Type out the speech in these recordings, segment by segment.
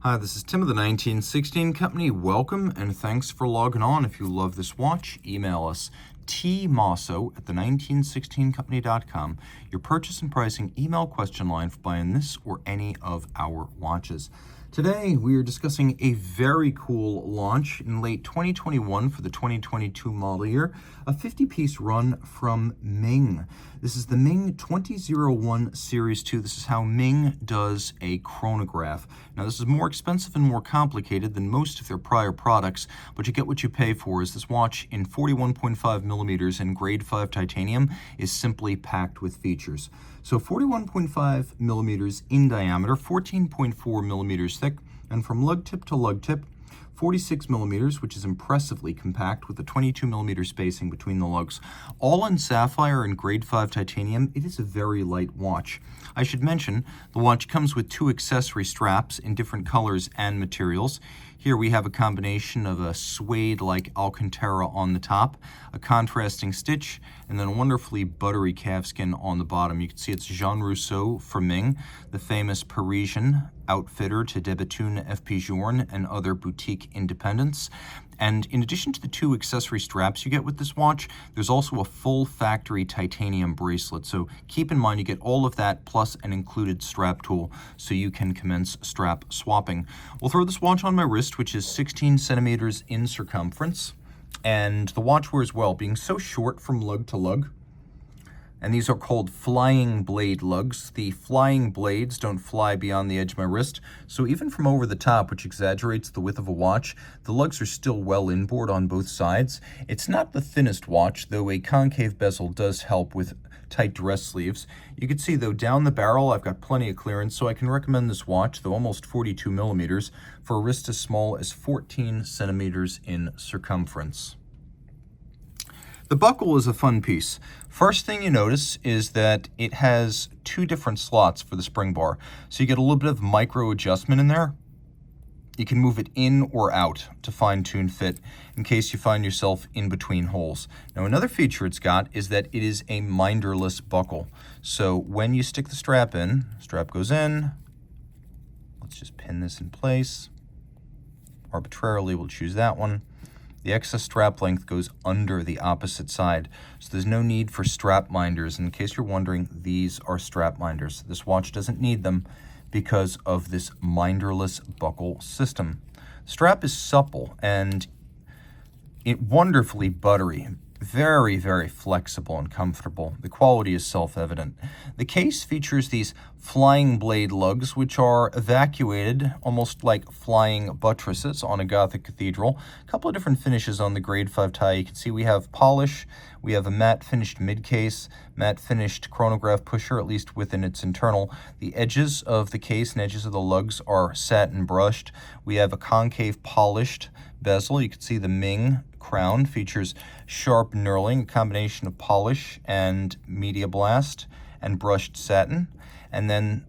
Hi, this is Tim of the 1916 Company. Welcome and thanks for logging on. If you love this watch, email us tmosso@the1916company.com. Your purchase and pricing email question line for buying this or any of our watches. Today, we are discussing a very cool launch in late 2021 for the 2022 model year, a 50-piece run from Ming. This is the Ming 20.01 Series 2. This is how Ming does a chronograph. Now, this is more expensive and more complicated than most of their prior products, but you get what you pay for, as this watch in 41.5 millimeters in grade 5 titanium is simply packed with features. So 41.5 millimeters in diameter, 14.4 millimeters thick, and from lug tip to lug tip, 46 millimeters, which is impressively compact with a 22 millimeter spacing between the lugs. All in sapphire and grade 5 titanium, it is a very light watch. I should mention, the watch comes with two accessory straps in different colors and materials. Here we have a combination of a suede-like Alcantara on the top, a contrasting stitch, and then a wonderfully buttery calfskin on the bottom. You can see it's Jean Rousseau from Ming, the famous Parisian outfitter to De Bethune, F.P. Journe, and other boutique independents. And in addition to the two accessory straps you get with this watch, there's also a full factory titanium bracelet. So keep in mind you get all of that plus an included strap tool so you can commence strap swapping. We'll throw this watch on my wrist, which is 16 centimeters in circumference. And the watch wears well, being so short from lug to lug. And these are called flying blade lugs. The flying blades don't fly beyond the edge of my wrist, so even from over the top, which exaggerates the width of a watch, the lugs are still well inboard on both sides. It's not the thinnest watch, though a concave bezel does help with tight dress sleeves. You can see, though, down the barrel, I've got plenty of clearance, so I can recommend this watch, though almost 42 millimeters, for a wrist as small as 14 centimeters in circumference. The buckle is a fun piece. First thing you notice is that it has two different slots for the spring bar. So you get a little bit of micro adjustment in there. You can move it in or out to fine-tune fit in case you find yourself in between holes. Now, another feature it's got is that it is a minderless buckle. So when you stick the strap in, strap goes in. Let's just pin this in place. Arbitrarily, we'll choose that one. The excess strap length goes under the opposite side, so there's no need for strap minders. In case you're wondering, these are strap minders. This watch doesn't need them because of this minderless buckle system. The strap is supple and wonderfully buttery. Very, very flexible and comfortable. The quality is self-evident. The case features these flying blade lugs, which are evacuated almost like flying buttresses on a Gothic cathedral. A couple of different finishes on the grade 5 tie. You can see we have polish, we have a matte finished mid-case, matte finished chronograph pusher, at least within its internal. The edges of the case and edges of the lugs are satin brushed. We have a concave polished bezel. You can see the Ming crown features sharp knurling, a combination of polish and media blast and brushed satin. And then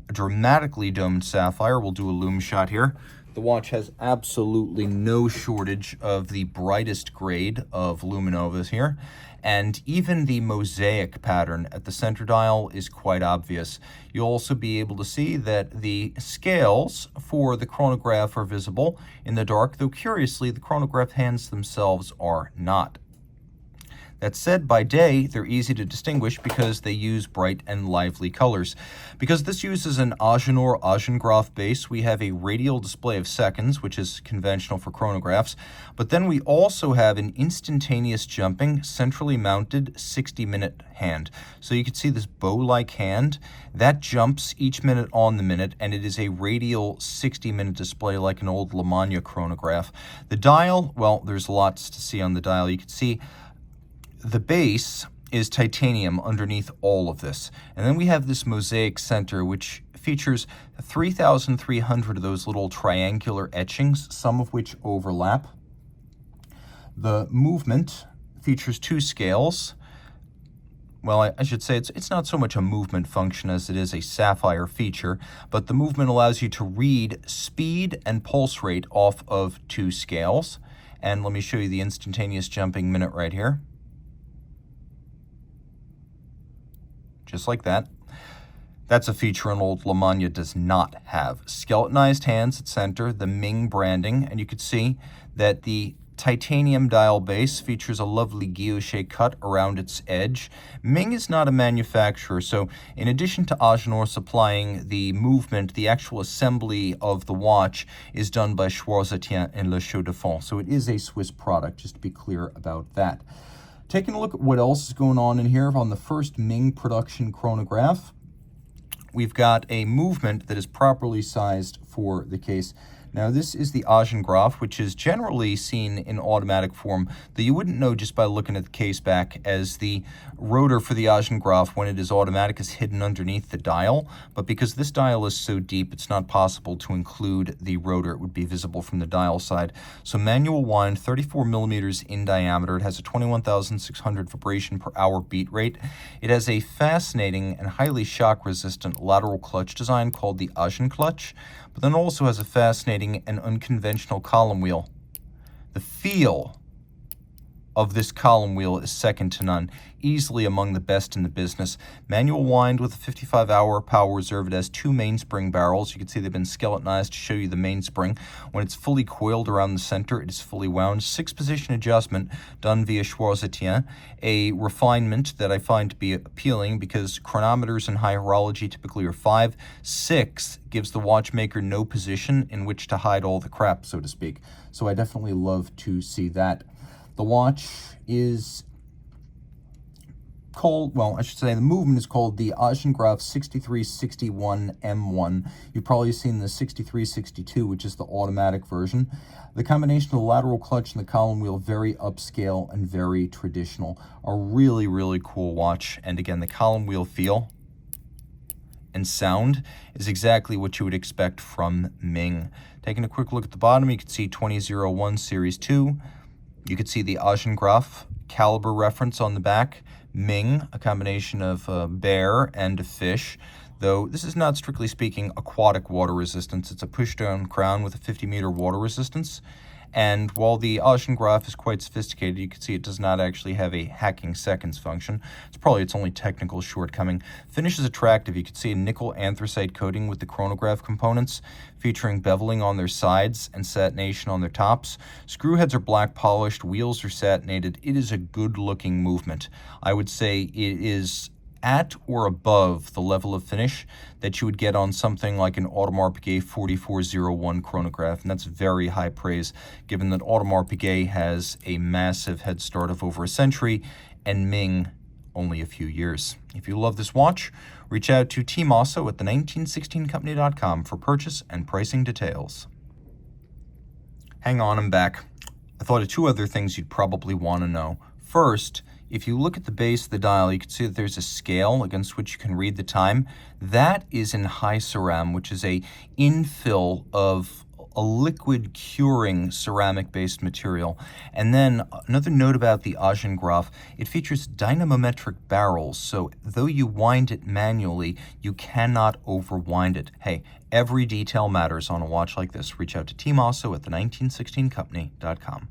a dramatically domed sapphire. We'll do a lume shot here. The watch has absolutely no shortage of the brightest grade of luminovas here. And even the mosaic pattern at the center dial is quite obvious. You'll also be able to see that the scales for the chronograph are visible in the dark, though curiously, the chronograph hands themselves are not. That said, by day, they're easy to distinguish because they use bright and lively colors. Because this uses an Agenor-Agengraph base, we have a radial display of seconds, which is conventional for chronographs, but then we also have an instantaneous jumping, centrally mounted 60-minute hand. So you can see this bow-like hand. That jumps each minute on the minute, and it is a radial 60-minute display like an old Lemania chronograph. The dial, well, there's lots to see on the dial. You can see the base is titanium underneath all of this. And then we have this mosaic center, which features 3,300 of those little triangular etchings, some of which overlap. The movement features two scales. Well, I should say it's not so much a movement function as it is a sapphire feature, but the movement allows you to read speed and pulse rate off of two scales. And let me show you the instantaneous jumping minute right here. Just like that. That's a feature an old Lamagna does not have. Skeletonized hands at center, the Ming branding, and you can see that the titanium dial base features a lovely guilloche cut around its edge. Ming is not a manufacturer, so in addition to Agenor supplying the movement, the actual assembly of the watch is done by Schwarz-Etienne and Le Chaux de Fonds. So it is a Swiss product, just to be clear about that. Taking a look at what else is going on in here on the first Ming production chronograph, we've got a movement that is properly sized for the case. Now, this is the Agengraph, which is generally seen in automatic form, though you wouldn't know just by looking at the case back, as the rotor for the Agengraph, when it is automatic, is hidden underneath the dial. But because this dial is so deep, it's not possible to include the rotor. It would be visible from the dial side. So manual wind, 34 millimeters in diameter. It has a 21,600 vibration per hour beat rate. It has a fascinating and highly shock-resistant lateral clutch design called the Agen clutch, but then also has a fascinating and unconventional column wheel. The feel of this column wheel is second to none, easily among the best in the business. Manual wind with a 55-hour power reserve. It has two mainspring barrels. You can see they've been skeletonized to show you the mainspring. When it's fully coiled around the center, it is fully wound. 6-position adjustment done via Schwarz-Etienne, a refinement that I find to be appealing because chronometers in high horology typically are 5. 6 gives the watchmaker no position in which to hide all the crap, so to speak. So I definitely love to see that. The watch is called, well, I should say the movement is called the Agengraph 6361 M1. You've probably seen the 6362, which is the automatic version. The combination of the lateral clutch and the column wheel, very upscale and very traditional. A really, really cool watch. And again, the column wheel feel and sound is exactly what you would expect from Ming. Taking a quick look at the bottom, you can see 20.01 Series 2. You can see the Agengraph caliber reference on the back. Ming, a combination of a bear and a fish, though this is not strictly speaking aquatic water resistance. It's a push-down crown with a 50-meter water resistance. And while the Agengraph is quite sophisticated, you can see it does not actually have a hacking seconds function. It's probably its only technical shortcoming. Finish is attractive. You can see a nickel anthracite coating with the chronograph components, featuring beveling on their sides and satination on their tops. Screw heads are black polished, wheels are satinated. It is a good-looking movement. I would say it is at or above the level of finish that you would get on something like an Audemars Piguet 4401 chronograph, and that's very high praise, given that Audemars Piguet has a massive head start of over a century, and Ming only a few years. If you love this watch, reach out to Team Mosso at the1916company.com for purchase and pricing details. Hang on, I'm back. I thought of two other things you'd probably want to know. First, if you look at the base of the dial, you can see that there's a scale against which you can read the time. That is in high ceram, which is a infill of a liquid curing ceramic-based material. And then another note about the Agengraph, it features dynamometric barrels, so though you wind it manually, you cannot overwind it. Hey, every detail matters on a watch like this. Reach out to Team Mosso at the1916company.com.